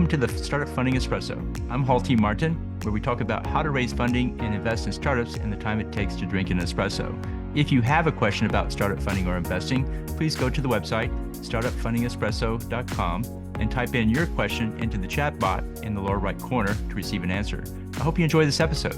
Welcome to the Startup Funding Espresso. I'm Hall T. Martin, where we talk about how to raise funding and invest in startups and the time it takes to drink an espresso. If you have a question about startup funding or investing, please go to the website, startupfundingespresso.com, and type in your question into the chat bot in the lower right corner to receive an answer. I hope you enjoy this episode.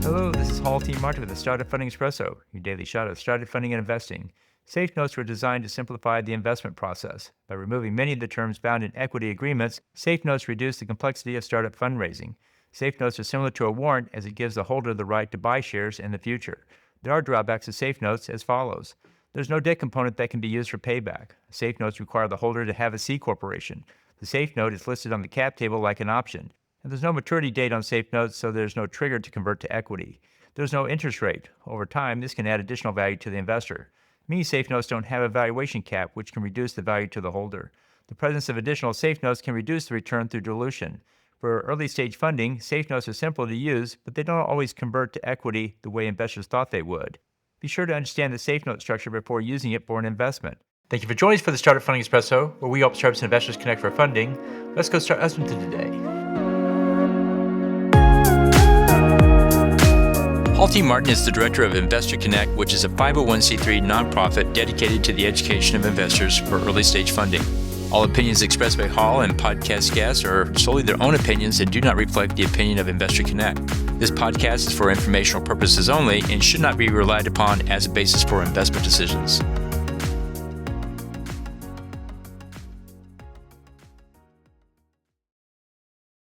Hello, this is Hall T. Martin with the Startup Funding Espresso, your daily shot of startup funding and investing. Safe notes were designed to simplify the investment process. By removing many of the terms found in equity agreements, safe notes reduce the complexity of startup fundraising. Safe notes are similar to a warrant as it gives the holder the right to buy shares in the future. There are drawbacks of safe notes as follows. There's no debt component that can be used for payback. Safe notes require the holder to have a C corporation. The safe note is listed on the cap table like an option. And there's no maturity date on safe notes, so there's no trigger to convert to equity. There's no interest rate. Over time, this can add additional value to the investor. Many safe notes don't have a valuation cap, which can reduce the value to the holder. The presence of additional safe notes can reduce the return through dilution. For early stage funding, safe notes are simple to use, but they don't always convert to equity the way investors thought they would. Be sure to understand the safe note structure before using it for an investment. Thank you for joining us for the Startup Funding Espresso, where we help startups and investors connect for funding. Let's go start listening to today. Hall T. Martin is the director of Investor Connect, which is a 501c3 nonprofit dedicated to the education of investors for early stage funding. All opinions expressed by Hall and podcast guests are solely their own opinions and do not reflect the opinion of Investor Connect. This podcast is for informational purposes only and should not be relied upon as a basis for investment decisions.